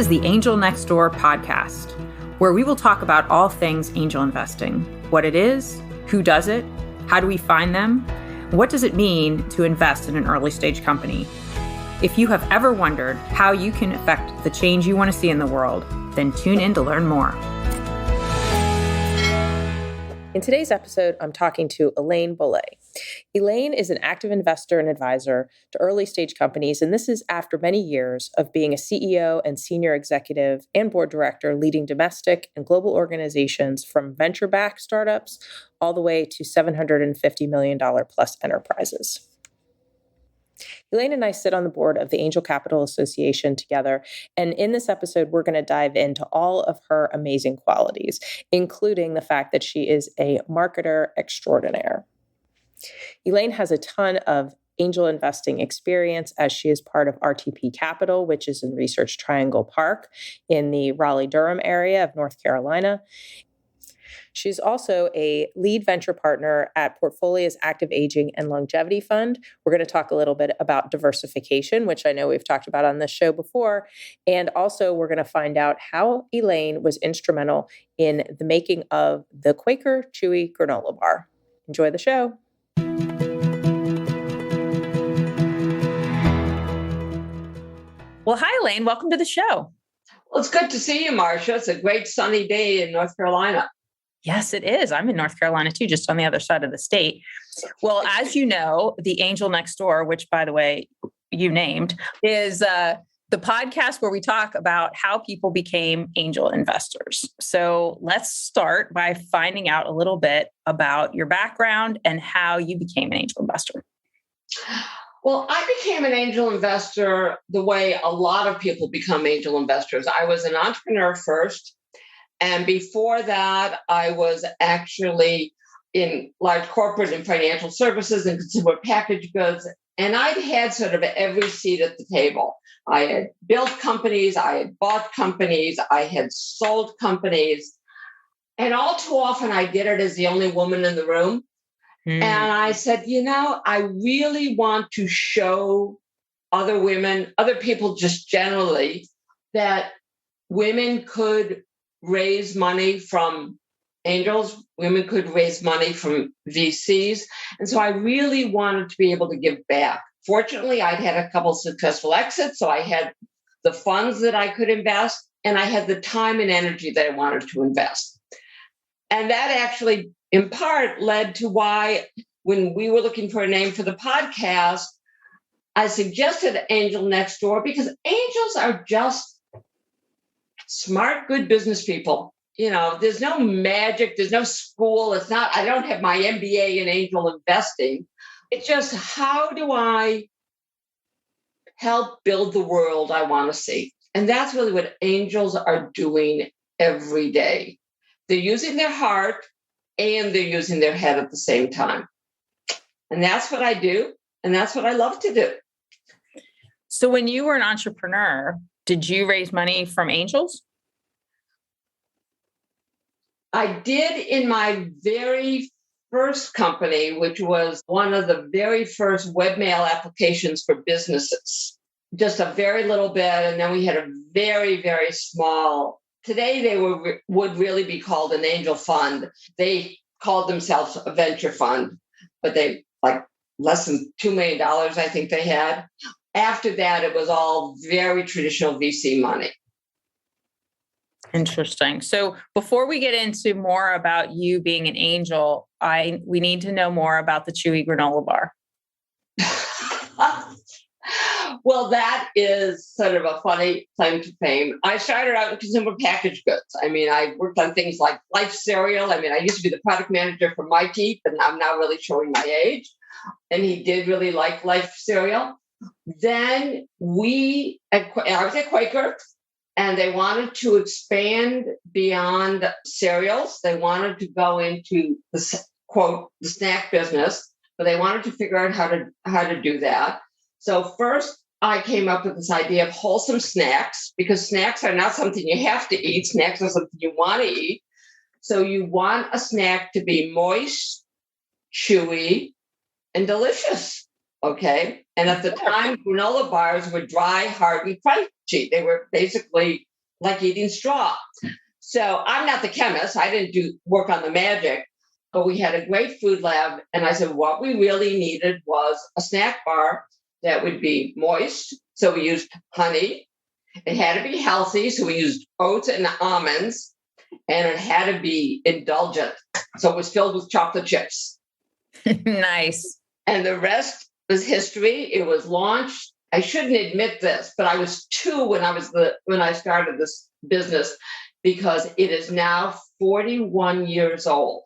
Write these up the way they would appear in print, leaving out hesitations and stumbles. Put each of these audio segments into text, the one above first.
is the Angel Next Door podcast, where we will talk about all things angel investing, what it is, who does it, how do we find them, what does it mean to invest in an early stage company. If you have ever wondered how you can affect the change you want to see in the world, then tune in to learn more. In today's episode, I'm talking to Elaine Bolle. Elaine is an active investor and advisor to early stage companies, and this is after many years of being a CEO and senior executive and board director leading domestic and global organizations from venture-backed startups all the way to $750 million plus enterprises. Elaine and I sit on the board of the Angel Capital Association together, and in this episode, we're going to dive into all of her amazing qualities, including the fact that she is a marketer extraordinaire. Elaine has a ton of angel investing experience as she is part of RTP Capital, which is in Research Triangle Park in the Raleigh-Durham area of North Carolina. She's also a lead venture partner at Portfolio's Active Aging and Longevity Fund. We're going to talk a little bit about diversification, which I know we've talked about on this show before. And also we're going to find out how Elaine was instrumental in the making of the Quaker Chewy Granola Bar. Enjoy the show. Well, hi, Elaine. Welcome to the show. Well, it's good to see you, Marcia. It's a great sunny day in North Carolina. Yes, it is. I'm in North Carolina too, just on the other side of the state. Well, as you know, the Angel Next Door, which by the way, you named, is the podcast where we talk about how people became angel investors. So let's start by finding out a little bit about your background and how you became an angel investor. Well, I became an angel investor the way a lot of people become angel investors. I was an entrepreneur first. And before that, I was actually in large corporate and financial services and consumer packaged goods. And I'd had sort of every seat at the table. I had built companies, I had bought companies, I had sold companies. And all too often I did it as the only woman in the room. And I said, I really want to show other women, other people just generally, that women could raise money from angels, women could raise money from VCs. And so I really wanted to be able to give back. Fortunately, I'd had a couple successful exits, so I had the funds that I could invest, and I had the time and energy that I wanted to invest. And that actually, in part, led to why, when we were looking for a name for the podcast, I suggested Angel Next Door, because angels are just smart, good business people. There's no magic, there's no school. I don't have my MBA in angel investing. It's just, how do I help build the world I want to see? And that's really what angels are doing every day. They're using their heart and they're using their head at the same time. And that's what I do. And that's what I love to do. So when you were an entrepreneur, did you raise money from angels? I did in my very first company, which was one of the very first webmail applications for businesses. Just a very little bit. And then we had a very, very small, today they would really be called an angel fund. They called themselves a venture fund, but they like less than $2 million, I think they had. After that, it was all very traditional VC money. Interesting. So before we get into more about you being an angel, we need to know more about the Chewy Granola Bar. Well, that is sort of a funny claim to fame. I started out in consumer packaged goods. I worked on things like Life cereal. I used to be the product manager for My Teeth, and I'm now really showing my age. And he did really like Life cereal. Then I was at Quaker, and they wanted to expand beyond cereals. They wanted to go into the snack business, but they wanted to figure out how to do that. So first, I came up with this idea of wholesome snacks, because snacks are not something you have to eat. Snacks are something you want to eat. So you want a snack to be moist, chewy, and delicious. Okay. And at the time, granola bars were dry, hard, and crunchy. They were basically like eating straw. So I'm not the chemist. I didn't do work on the magic, but we had a great food lab. And I said, what we really needed was a snack bar that would be moist. So we used honey. It had to be healthy. So we used oats and almonds, and it had to be indulgent. So it was filled with chocolate chips. Nice. And the rest was history. It was launched. I shouldn't admit this, but I was 2 when I started this business, because it is now 41 years old.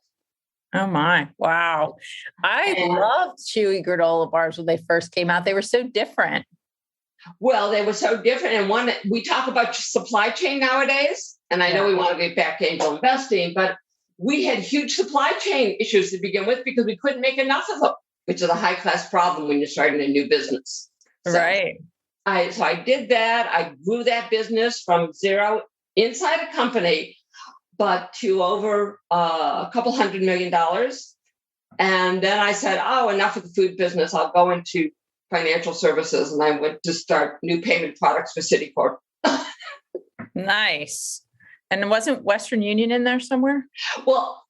Oh my. Wow. I loved Chewy Granola Bars when they first came out. They were so different. Well, they were so different. And one, we talk about supply chain nowadays, and I know we want to get back to angel investing, but we had huge supply chain issues to begin with because we couldn't make enough of them, which is a high class problem when you're starting a new business. Right. So I did that. I grew that business from zero inside a company, but to over a couple $100 million. And then I said, oh, enough of the food business. I'll go into financial services. And I went to start new payment products for Citicorp. Nice. And wasn't Western Union in there somewhere? Well,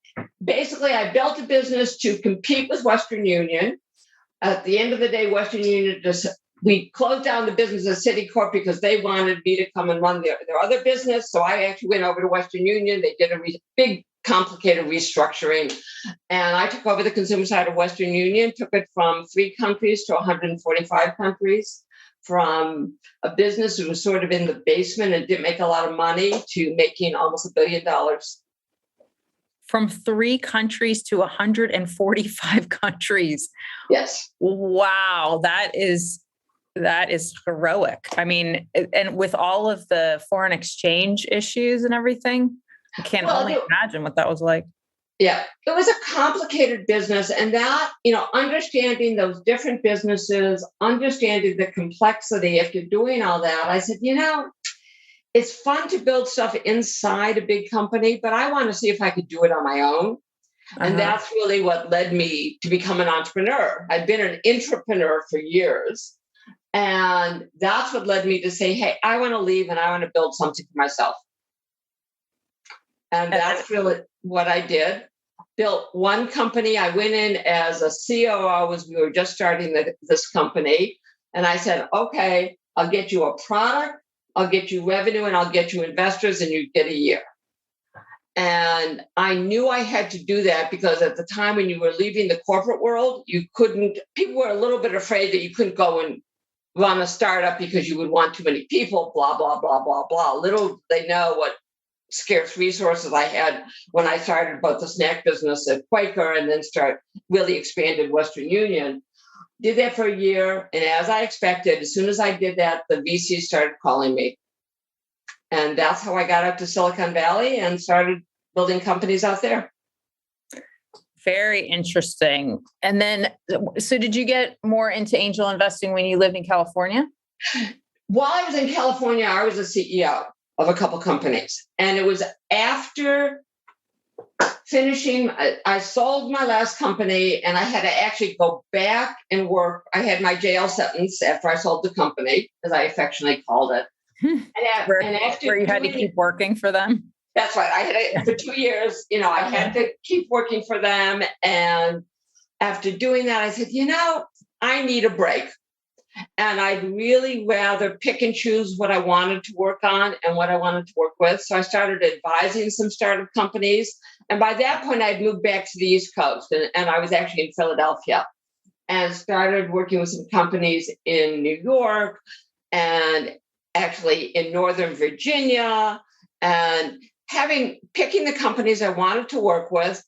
basically, I built a business to compete with Western Union. At the end of the day, Western Union we closed down the business at Citicorp because they wanted me to come and run their other business. So I actually went over to Western Union. They did a big, complicated restructuring. And I took over the consumer side of Western Union, took it from 3 countries to 145 countries, from a business that was sort of in the basement and didn't make a lot of money to making almost $1 billion. From 3 countries to 145 countries. Yes. Wow. That is heroic. I mean, and with all of the foreign exchange issues and everything, I can't only imagine what that was like. Yeah, it was a complicated business. And that, understanding those different businesses, understanding the complexity after doing all that, I said, it's fun to build stuff inside a big company, but I want to see if I could do it on my own. And that's really what led me to become an entrepreneur. I'd been an intrapreneur for years. And that's what led me to say, hey, I want to leave and I want to build something for myself. And that's really what I did. Built one company. I went in as a COO as we were just starting this company. And I said, okay, I'll get you a product, I'll get you revenue, and I'll get you investors, and you get a year. And I knew I had to do that because at the time when you were leaving the corporate world, people were a little bit afraid that you couldn't go and run a startup because you would want too many people, blah, blah, blah, blah, blah. Little they know what scarce resources I had when I started both the snack business at Quaker and then really expanded Western Union. Did that for a year. And as I expected, as soon as I did that, the VC started calling me. And that's how I got up to Silicon Valley and started building companies out there. Very interesting. And then, so did you get more into angel investing when you lived in California? While I was in California, I was a CEO of a couple companies. And it was after finishing, I sold my last company and I had to actually go back and work. I had my jail sentence after I sold the company, as I affectionately called it. And after you had to keep working for them? That's right. I had for 2 years, I had to keep working for them. And after doing that, I said, I need a break. And I'd really rather pick and choose what I wanted to work on and what I wanted to work with. So I started advising some startup companies. And by that point, I'd moved back to the East Coast. And I was actually in Philadelphia and started working with some companies in New York and actually in Northern Virginia, and picking the companies I wanted to work with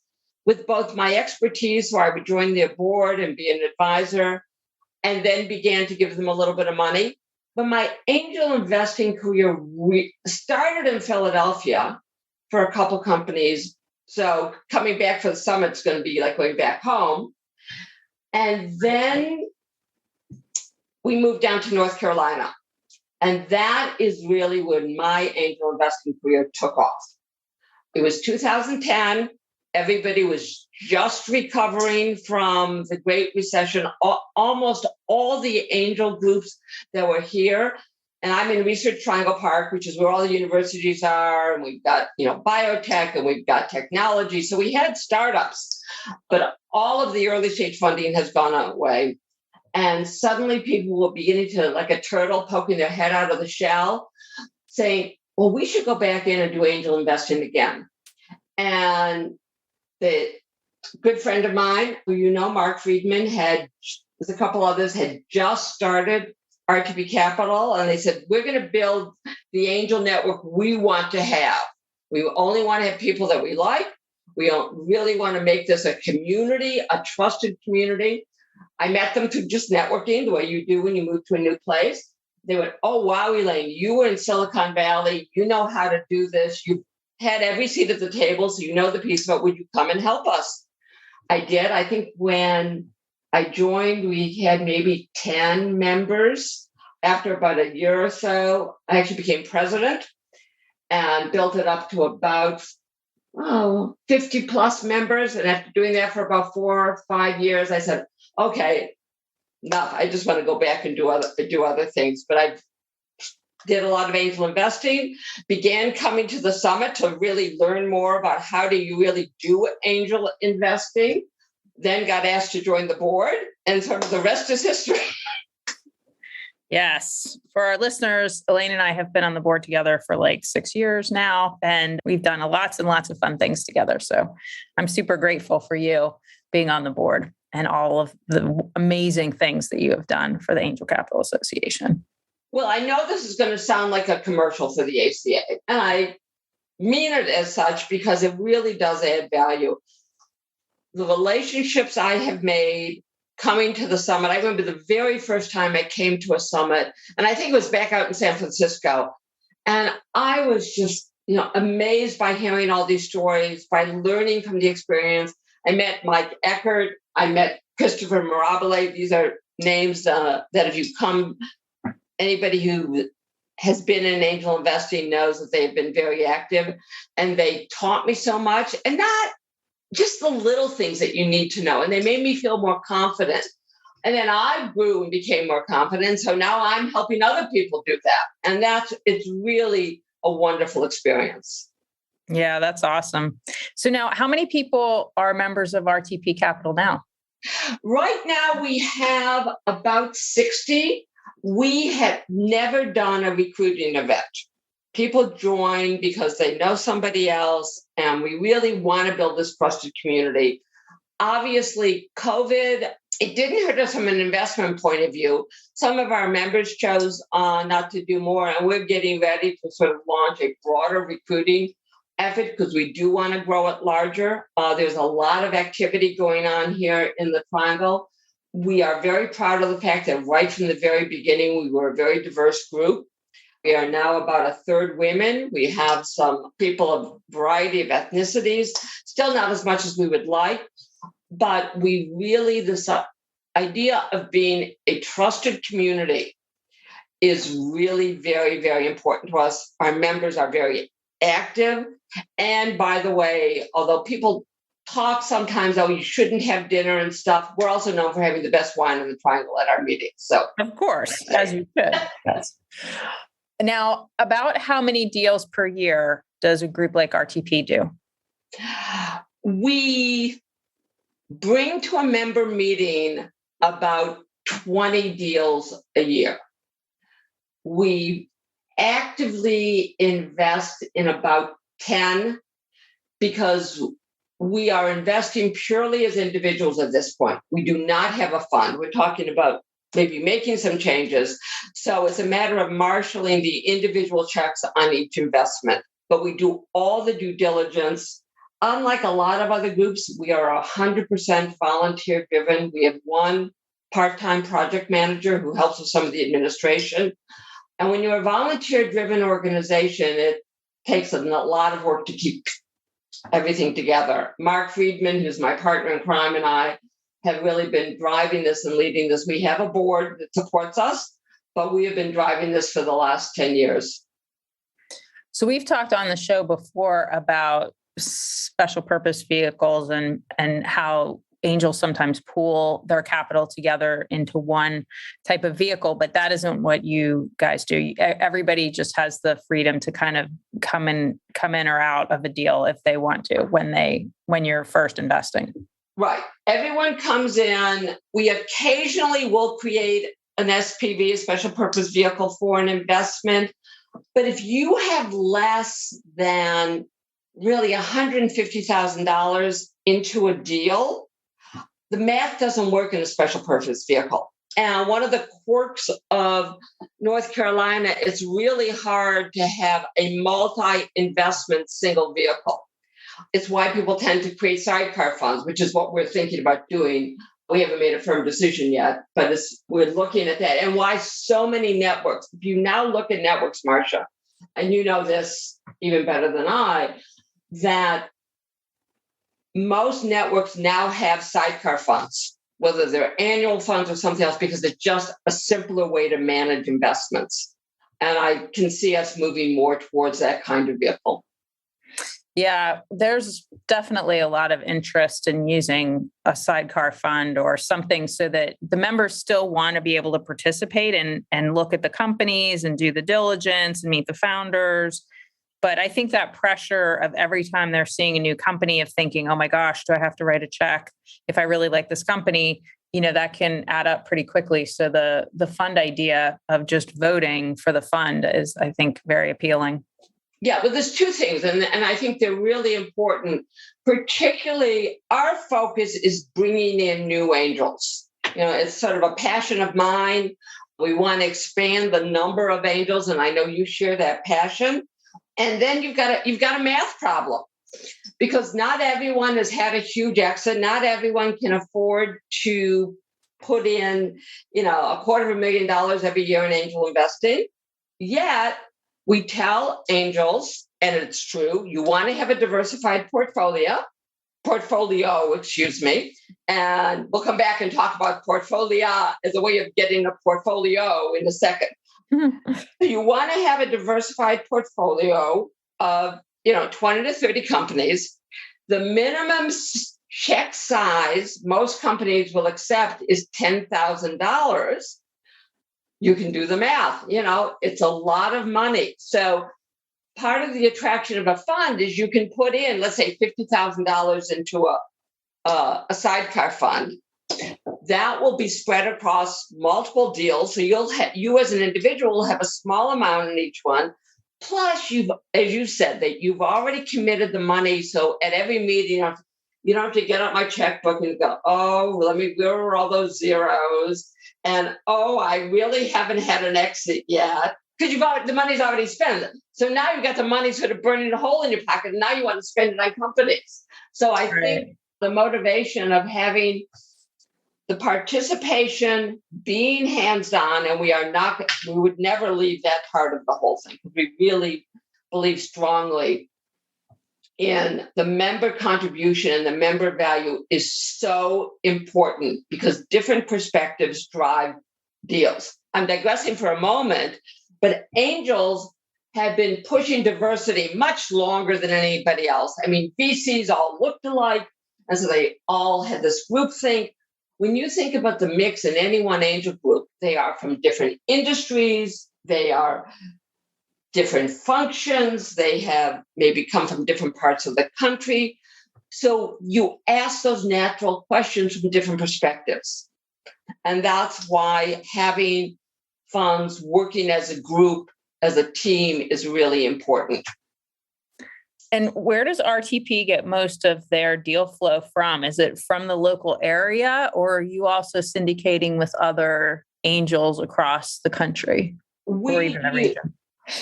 both my expertise, so I would join their board and be an advisor, and then began to give them a little bit of money. But my angel investing career started in Philadelphia for a couple companies. So coming back for the summit's going to be like going back home. And then we moved down to North Carolina. And that is really when my angel investing career took off. It was 2010. Everybody was just recovering from the Great Recession. Almost all the angel groups that were here And I'm in Research Triangle Park, which is where all the universities are. And we've got, biotech and we've got technology. So we had startups, but all of the early stage funding has gone away. And suddenly people were beginning to, like a turtle poking their head out of the shell, saying, well, we should go back in and do angel investing again. And the good friend of mine, who Mark Friedman, with a couple others, had just started RTP Capital. And they said, we're going to build the angel network we want to have. We only want to have people that we like. We don't really want to make this a community, a trusted community. I met them through just networking, the way you do when you move to a new place. They went, oh, wow, Elaine, you were in Silicon Valley. You know how to do this. You had every seat at the table, so you know the piece about, would you come and help us? I did. I think when I joined, we had maybe 10 members. After about a year or so, I actually became president and built it up to about 50 plus members. And after doing that for about 4 or 5 years, I said, okay, enough. I just want to go back and do other things. But I did a lot of angel investing, began coming to the summit to really learn more about how do you really do angel investing, then got asked to join the board, and sort of the rest is history. Yes. For our listeners, Elaine and I have been on the board together for like 6 years now, and we've done lots and lots of fun things together. So I'm super grateful for you being on the board and all of the amazing things that you have done for the Angel Capital Association. Well, I know this is going to sound like a commercial for the ACA, and I mean it as such because it really does add value. The relationships I have made coming to the summit, I remember the very first time I came to a summit, and I think it was back out in San Francisco, and I was just, amazed by hearing all these stories, by learning from the experience. I met Mike Eckert. I met Christopher Mirabile. These are names that if you come, anybody who has been in angel investing knows that they've been very active, and they taught me so much, and not just the little things that you need to know. And they made me feel more confident. And then I grew and became more confident. So now I'm helping other people do that. And it's really a wonderful experience. Yeah, that's awesome. So now how many people are members of RTP Capital now? Right now we have about 60. We have never done a recruiting event. People join because they know somebody else, and we really want to build this trusted community. Obviously, COVID, it didn't hurt us from an investment point of view. Some of our members chose not to do more, and we're getting ready to sort of launch a broader recruiting effort because we do want to grow it larger. There's a lot of activity going on here in the Triangle. We are very proud of the fact that right from the very beginning, we were a very diverse group. We are now about a third women. We have some people of a variety of ethnicities, still not as much as we would like, but we really, this idea of being a trusted community is really very, very important to us. Our members are very active. And by the way, although people talk sometimes, you shouldn't have dinner and stuff, we're also known for having the best wine in the Triangle at our meetings. So, of course, as you should. Yes. Now, about how many deals per year does a group like RTP do? We bring to a member meeting about 20 deals a year. We actively invest in about 10 because we are investing purely as individuals at this point. We do not have a fund. We're talking about maybe making some changes. So it's a matter of marshaling the individual checks on each investment. But we do all the due diligence. Unlike a lot of other groups, we are 100% volunteer driven. We have one part-time project manager who helps with some of the administration. And when you're a volunteer-driven organization, it takes a lot of work to keep everything together. Mark Friedman, who's my partner in crime, and I have really been driving this and leading this. We have a board that supports us, but we have been driving this for the last 10 years. So we've talked on the show before about special purpose vehicles and how angels sometimes pool their capital together into one type of vehicle, but that isn't what you guys do. Everybody just has the freedom to kind of come in or out of a deal if they want to when you're first investing. Right. Everyone comes in. We occasionally will create an SPV, a special purpose vehicle for an investment. But if you have less than really $150,000 into a deal, the math doesn't work in a special purpose vehicle. And one of the quirks of North Carolina, it's really hard to have a multi-investment single vehicle. It's why people tend to create sidecar funds, which is what we're thinking about doing. We haven't made a firm decision yet, but we're looking at that. And why so many networks. If you now look at networks, Marcia, and you know this even better than I, that most networks now have sidecar funds, whether they're annual funds or something else, because it's just a simpler way to manage investments. And I can see us moving more towards that kind of vehicle. Yeah, there's definitely a lot of interest in using a sidecar fund or something so that the members still want to be able to participate and look at the companies and do the diligence and meet the founders. But I think that pressure of every time they're seeing a new company of thinking, oh my gosh, do I have to write a check if I really like this company? That can add up pretty quickly. So the fund idea of just voting for the fund is, I think, very appealing. Yeah, but there's two things, and I think they're really important. Particularly, our focus is bringing in new angels. It's sort of a passion of mine. We want to expand the number of angels, and I know you share that passion. And then you've got a math problem, because not everyone has had a huge exit. Not everyone can afford to put in, $250,000 every year in angel investing. Yet we tell angels, and it's true, you want to have a diversified portfolio, and we'll come back and talk about portfolio as a way of getting a portfolio in a second. You want to have a diversified portfolio of, 20 to 30 companies. The minimum check size most companies will accept is $10,000. You can do the math. It's a lot of money. So part of the attraction of a fund is you can put in, let's say, $50,000 into a sidecar fund. That will be spread across multiple deals. So you as an individual will have a small amount in each one. Plus, as you said, that you've already committed the money. So at every meeting, you don't have to get out my checkbook and go, where are all those zeros? And, I really haven't had an exit yet. Because the money's already spent. So now you've got the money sort of burning a hole in your pocket. And now you want to spend it on companies. So I think the motivation of having the participation, being hands-on, and we would never leave that part of the whole thing. We really believe strongly in the member contribution, and the member value is so important because different perspectives drive deals. I'm digressing for a moment, but angels have been pushing diversity much longer than anybody else. I mean, VCs all looked alike, and so they all had this groupthink. When you think about the mix in any one angel group, they are from different industries, they are different functions, they have maybe come from different parts of the country. So you ask those natural questions from different perspectives. And that's why having funds working as a group, as a team, is really important. And where does RTP get most of their deal flow from? Is it from the local area, or are you also syndicating with other angels across the country or even the region?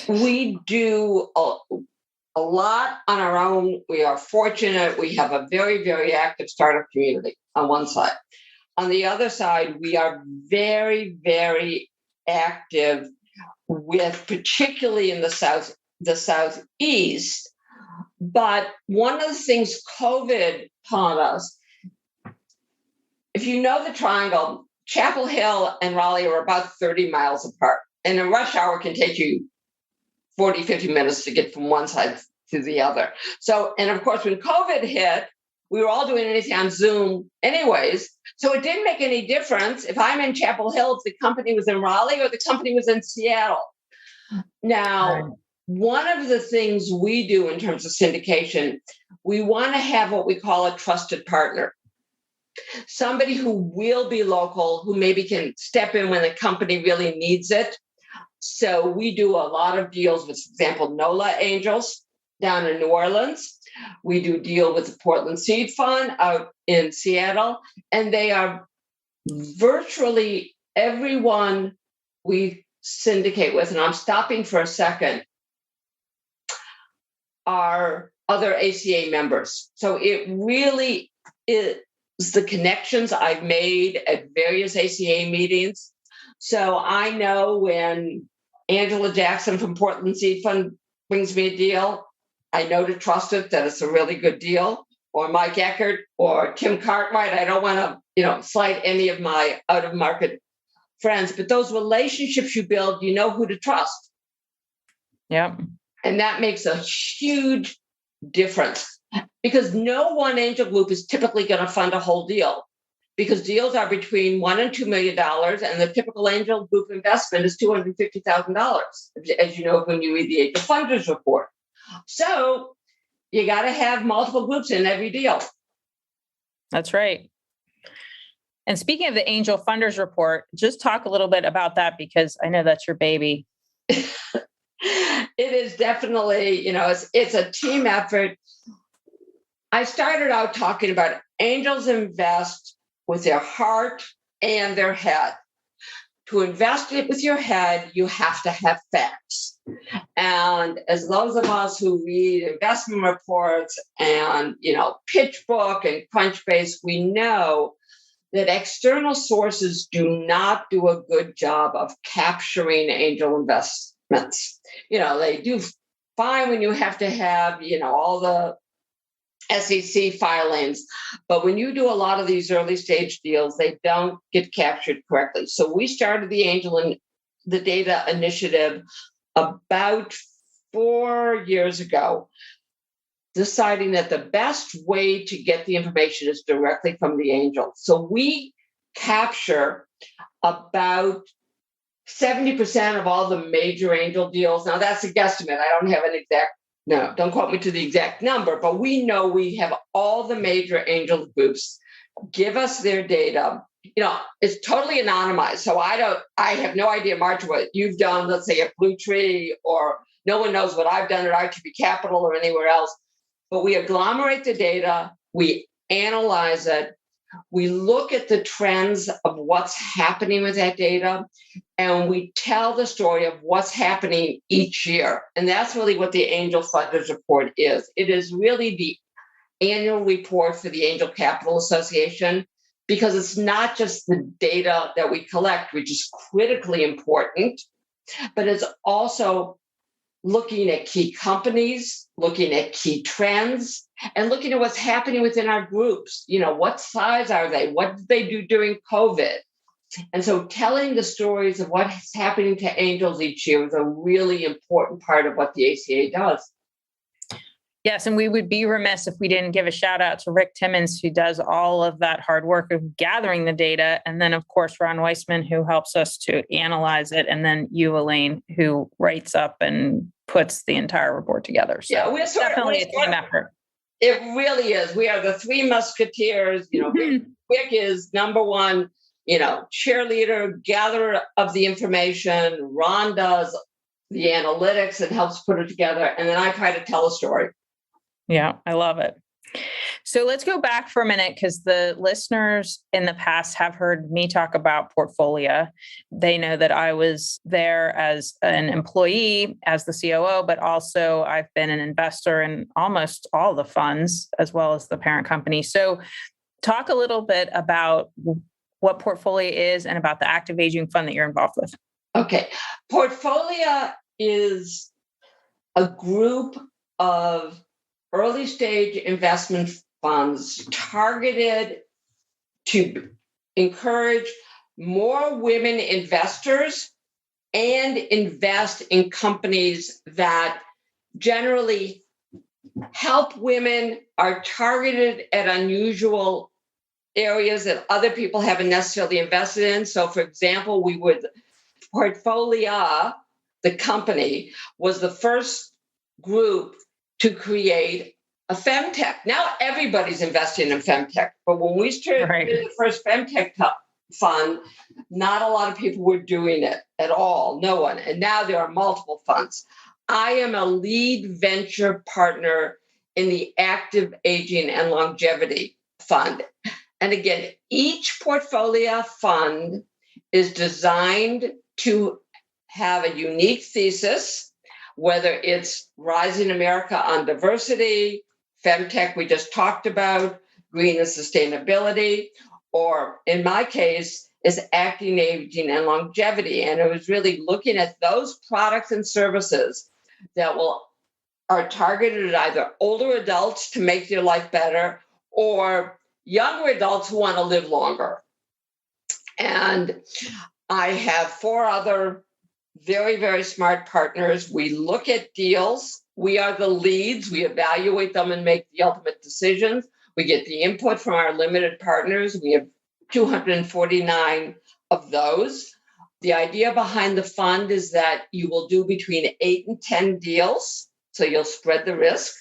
We do a lot on our own. We are fortunate. We have a very, very active startup community on one side. On the other side, we are very, very active with, particularly in the Southeast. But one of the things COVID taught us, if you know the triangle, Chapel Hill and Raleigh are about 30 miles apart. And a rush hour can take you 40, 50 minutes to get from one side to the other. So, and of course, when COVID hit, we were all doing anything on Zoom anyways. So it didn't make any difference if I'm in Chapel Hill, if the company was in Raleigh or the company was in Seattle. Now, one of the things we do in terms of syndication, we want to have what we call a trusted partner. Somebody who will be local, who maybe can step in when the company really needs it. So we do a lot of deals with, for example, NOLA Angels down in New Orleans. We do deal with the Portland Seed Fund out in Seattle, and they are virtually everyone we syndicate with, and I'm stopping for a second, are other ACA members. So it really is the connections I've made at various ACA meetings. So I know when Angela Jackson from Portland Seed Fund brings me a deal, I know to trust it, that it's a really good deal. Or Mike Eckert or Tim Cartwright. I don't want to, slight any of my out-of-market friends, but those relationships you build, you know who to trust. Yep. And that makes a huge difference because no one angel group is typically going to fund a whole deal because deals are between $1 and $2 million, and the typical angel group investment is $250,000, as you know when you read the Angel Funders Report. So you got to have multiple groups in every deal. That's right. And speaking of the Angel Funders Report, just talk a little bit about that because I know that's your baby. It is definitely, it's a team effort. I started out talking about angels invest with their heart and their head. To invest it with your head, you have to have facts. And as those of us who read investment reports and, PitchBook and Crunchbase, we know that external sources do not do a good job of capturing angel investments. They do fine when you have to have, all the SEC filings. But when you do a lot of these early stage deals, they don't get captured correctly. So we started the Angel and the Data Initiative about 4 years ago, deciding that the best way to get the information is directly from the angel. So we capture about 70% of all the major angel deals. Now that's a guesstimate. I don't have an exact, no, don't quote me to the exact number, but we know we have all the major angel groups give us their data. It's totally anonymized. So I have no idea, Marcia, what you've done, let's say at Blue Tree, or no one knows what I've done at RTP Capital or anywhere else. But we agglomerate the data, we analyze it, we look at the trends of what's happening with that data, and we tell the story of what's happening each year. And that's really what the Angel Funders Report is. It is really the annual report for the Angel Capital Association, because it's not just the data that we collect, which is critically important, but it's also looking at key companies, looking at key trends, and looking at what's happening within our groups. What size are they? What did they do during COVID? And so telling the stories of what's happening to angels each year is a really important part of what the ACA does. Yes, and we would be remiss if we didn't give a shout out to Rick Timmons, who does all of that hard work of gathering the data. And then, of course, Ron Weissman, who helps us to analyze it. And then you, Elaine, who writes up and puts the entire report together. So yeah, we're definitely a team effort. It really is. We are the three musketeers. Rick is number one, cheerleader, gatherer of the information. Ron does the analytics and helps put it together. And then I try to tell a story. Yeah, I love it. So let's go back for a minute because the listeners in the past have heard me talk about Portfolio. They know that I was there as an employee, as the COO, but also I've been an investor in almost all the funds as well as the parent company. So talk a little bit about what Portfolio is and about the active aging fund that you're involved with. Okay. Portfolio is a group of early stage investment funds targeted to encourage more women investors and invest in companies that generally help women, are targeted at unusual areas that other people haven't necessarily invested in. So, for example, Portfolio, the company, was the first group to create a femtech. Now everybody's investing in femtech, but when we started the first femtech fund, not a lot of people were doing it at all, no one. And now there are multiple funds. I am a lead venture partner in the active aging and longevity fund. And again, each portfolio fund is designed to have a unique thesis, whether it's Rising America on diversity, femtech we just talked about, green and sustainability, or in my case, is active aging and longevity. And it was really looking at those products and services that are targeted at either older adults to make their life better or younger adults who want to live longer. And I have 4 other very, very smart partners. We look at deals. We are the leads. We evaluate them and make the ultimate decisions. We get the input from our limited partners. We have 249 of those. The idea behind the fund is that you will do between 8 and 10 deals. So you'll spread the risk.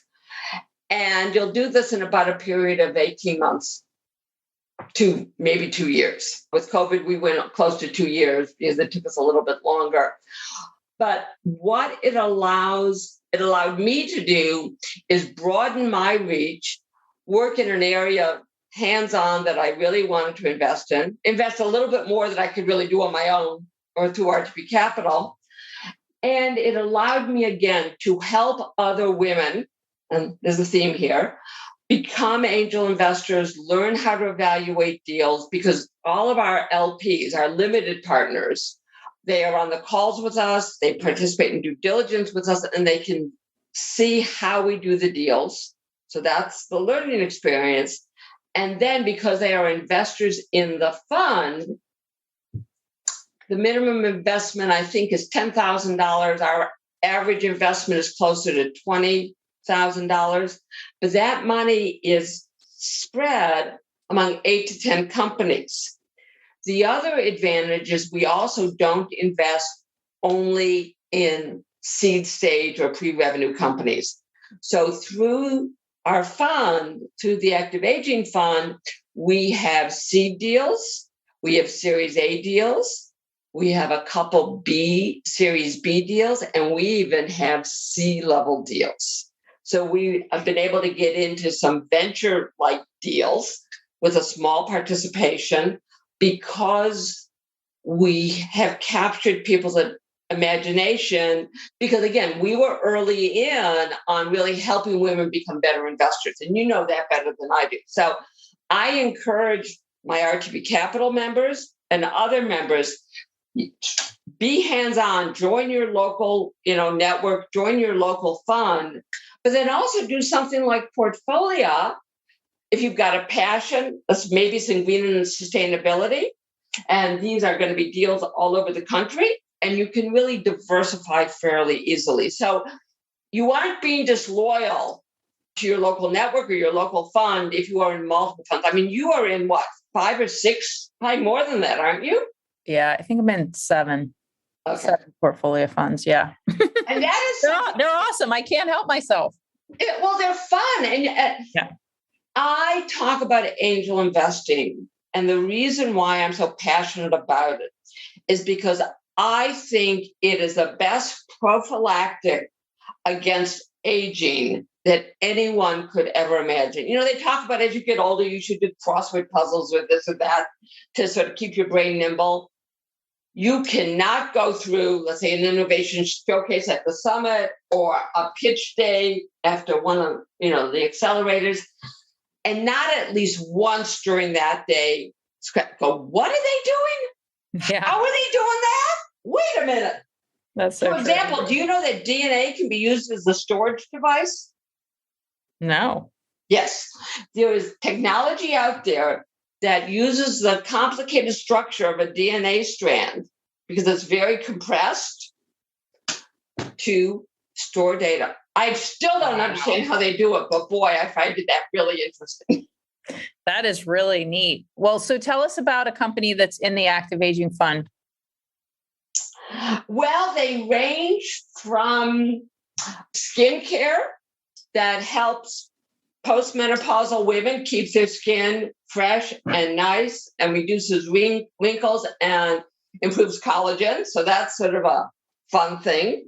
And you'll do this in about a period of 18 months to maybe 2 years. With COVID, we went close to 2 years because it took us a little bit longer. But what it allowed me to do is broaden my reach, work in an area hands-on that I really wanted to invest a little bit more than I could really do on my own or through RTP Capital. And it allowed me, again, to help other women, and there's a theme here, become angel investors, learn how to evaluate deals, because all of our LPs, our limited partners, they are on the calls with us, they participate in due diligence with us, and they can see how we do the deals. So that's the learning experience. And then because they are investors in the fund, the minimum investment, I think, is $10,000. Our average investment is closer to $20,000. But that money is spread among 8 to 10 companies. The other advantage is we also don't invest only in seed stage or pre-revenue companies. So through our fund, through the Active Aging Fund, we have seed deals, we have Series A deals, we have a couple Series B deals, and we even have C-level deals. So we have been able to get into some venture-like deals with a small participation because we have captured people's imagination, because again, we were early in on really helping women become better investors. And you know that better than I do. So I encourage my RTP Capital members and other members, be hands-on, join your local, network, join your local fund, but then also do something like Portfolio. If you've got a passion, maybe some green and sustainability, and these are going to be deals all over the country, and you can really diversify fairly easily. So you aren't being disloyal to your local network or your local fund if you are in multiple funds. I mean, you are in what, 5 or 6, probably more than that, aren't you? Yeah, I think I'm in 7. Okay. 7 portfolio funds, yeah. And that is they're awesome. I can't help myself. Well, they're fun. And yeah. I talk about angel investing, and the reason why I'm so passionate about it is because I think it is the best prophylactic against aging that anyone could ever imagine. They talk about as you get older, you should do crossword puzzles or this or that to sort of keep your brain nimble. You cannot go through, let's say, an innovation showcase at the summit or a pitch day after one of, the accelerators, and not at least once during that day go, what are they doing? Yeah. How are they doing that? Wait a minute. That's so For example, do you know that DNA can be used as a storage device? No. Yes. There is technology out there that uses the complicated structure of a DNA strand, because it's very compressed, to store data. I still don't understand how they do it, but boy, I find that really interesting. That is really neat. Well, so tell us about a company that's in the active aging fund. Well, they range from skincare that helps postmenopausal women keep their skin fresh and nice and reduces wrinkles and improves collagen. So that's sort of a fun thing.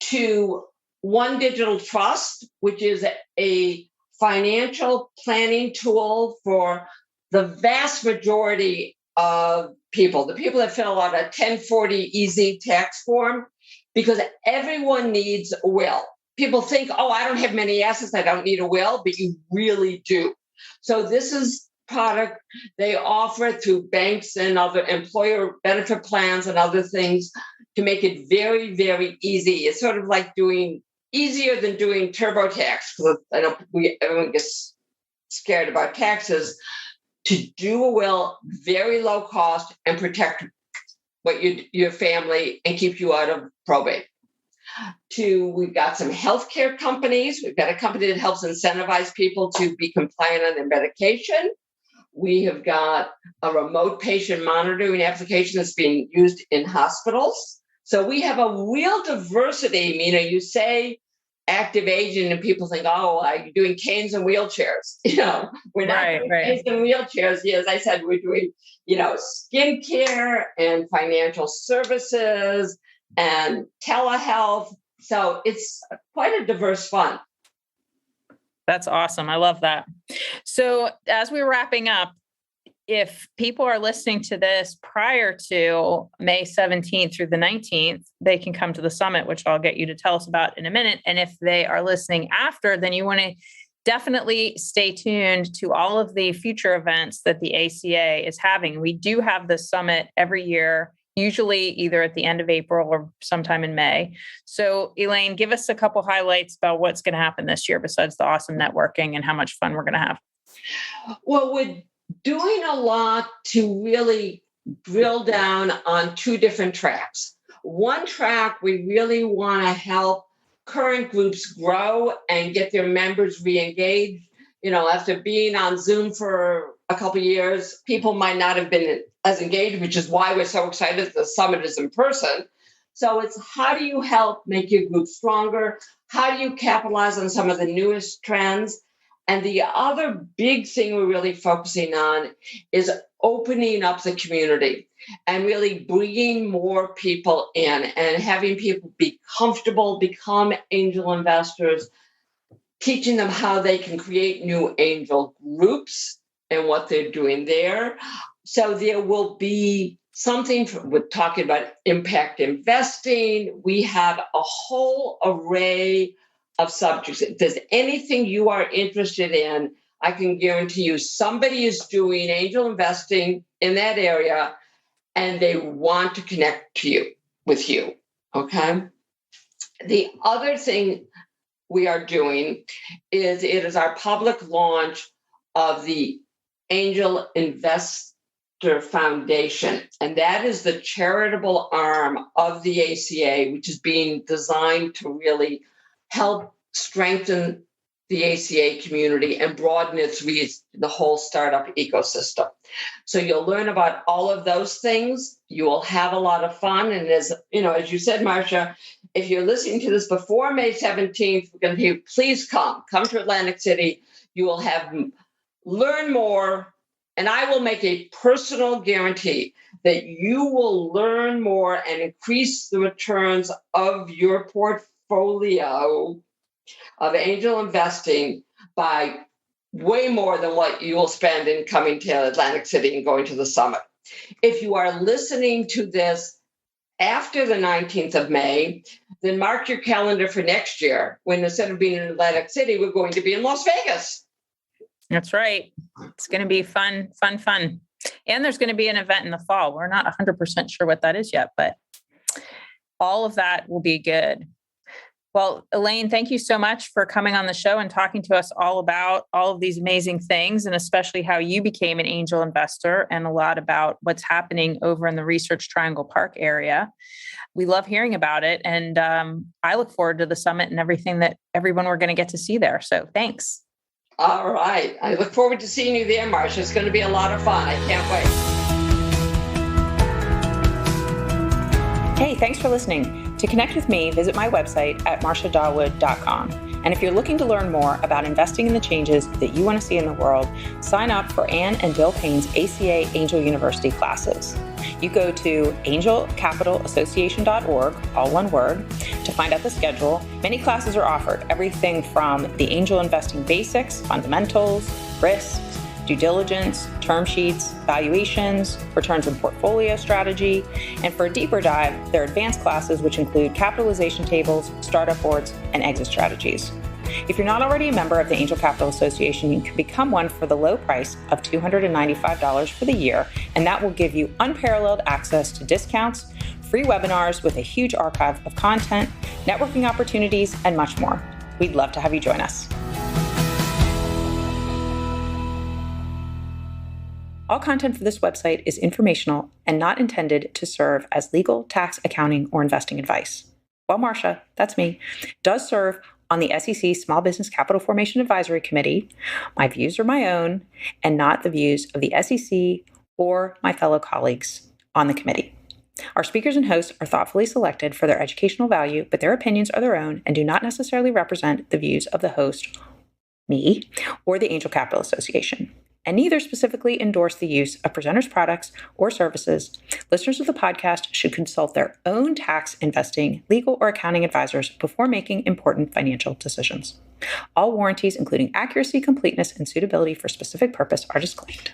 To One Digital Trust, which is a financial planning tool for the vast majority of people, the people that fill out a 1040 easy tax form, because everyone needs a will. People think, oh, I don't have many assets, I don't need a will, but you really do. So this is product they offer through banks and other employer benefit plans and other things to make it very, very easy. It's sort of like easier than doing TurboTax, because everyone gets scared about taxes. To do a will, very low cost, and protect your family and keep you out of probate. We've got some healthcare companies. We've got a company that helps incentivize people to be compliant on their medication. We have got a remote patient monitoring application that's being used in hospitals. So we have a real diversity. You say active aging and people think, oh, I'm doing canes and wheelchairs. We're not doing canes and wheelchairs. Yeah, as I said, we're doing, skincare and financial services and telehealth. So it's quite a diverse fund. That's awesome. I love that. So as we're wrapping up, if people are listening to this prior to May 17th through the 19th, they can come to the summit, which I'll get you to tell us about in a minute. And if they are listening after, then you want to definitely stay tuned to all of the future events that the ACA is having. We do have the summit every year, usually either at the end of April or sometime in May. So Elaine, give us a couple highlights about what's going to happen this year besides the awesome networking and how much fun we're going to have. Well, we're doing a lot to really drill down on two different tracks. One track, we really want to help current groups grow and get their members re-engaged. After being on Zoom for a couple of years, people might not have been as engaged, which is why we're so excited the summit is in person. So it's how do you help make your group stronger? How do you capitalize on some of the newest trends? And the other big thing we're really focusing on is opening up the community and really bringing more people in and having people be comfortable, become angel investors, teaching them how they can create new angel groups and what they're doing there. So there will be something we're talking about impact investing. We have a whole array of subjects. If there's anything you are interested in, I can guarantee you somebody is doing angel investing in that area and they want to connect with you. Okay. The other thing we are doing is it is our public launch of the Angel Investor Foundation. And that is the charitable arm of the ACA, which is being designed to really help strengthen the ACA community and broaden its reach to the whole startup ecosystem. So you'll learn about all of those things. You will have a lot of fun. And as you said, Marcia, if you're listening to this before May 17th, we're going to hear, please come to Atlantic City. You will learn more. And I will make a personal guarantee that you will learn more and increase the returns of your portfolio of angel investing by way more than what you will spend in coming to Atlantic City and going to the summit. If you are listening to this after the 19th of May, then mark your calendar for next year when instead of being in Atlantic City, we're going to be in Las Vegas. That's right. It's going to be fun. And there's going to be an event in the fall. We're not 100% sure what that is yet, but all of that will be good. Well, Elaine, thank you so much for coming on the show and talking to us all about all of these amazing things, and especially how you became an angel investor and a lot about what's happening over in the Research Triangle Park area. We love hearing about it. And I look forward to the summit and everything that everyone we're going to get to see there. So thanks. All right. I look forward to seeing you there, Marcia. It's going to be a lot of fun. I can't wait. Hey, thanks for listening. To connect with me, visit my website at marciadawood.com. And if you're looking to learn more about investing in the changes that you want to see in the world, sign up for Ann and Bill Payne's ACA Angel University classes. You go to angelcapitalassociation.org, all one word, to find out the schedule. Many classes are offered, everything from the angel investing basics, fundamentals, risks, due diligence, term sheets, valuations, returns and portfolio strategy. And for a deeper dive, there are advanced classes which include capitalization tables, startup boards, and exit strategies. If you're not already a member of the Angel Capital Association, you can become one for the low price of $295 for the year, and that will give you unparalleled access to discounts, free webinars with a huge archive of content, networking opportunities, and much more. We'd love to have you join us. All content for this website is informational and not intended to serve as legal, tax, accounting, or investing advice. Well, Marcia, that's me, does serve on the SEC Small Business Capital Formation Advisory Committee. My views are my own and not the views of the SEC or my fellow colleagues on the committee. Our speakers and hosts are thoughtfully selected for their educational value, but their opinions are their own and do not necessarily represent the views of the host, me, or the Angel Capital Association, and neither specifically endorse the use of presenters' products or services. Listeners of the podcast should consult their own tax, investing, legal, or accounting advisors before making important financial decisions. All warranties, including accuracy, completeness, and suitability for specific purpose, are disclaimed.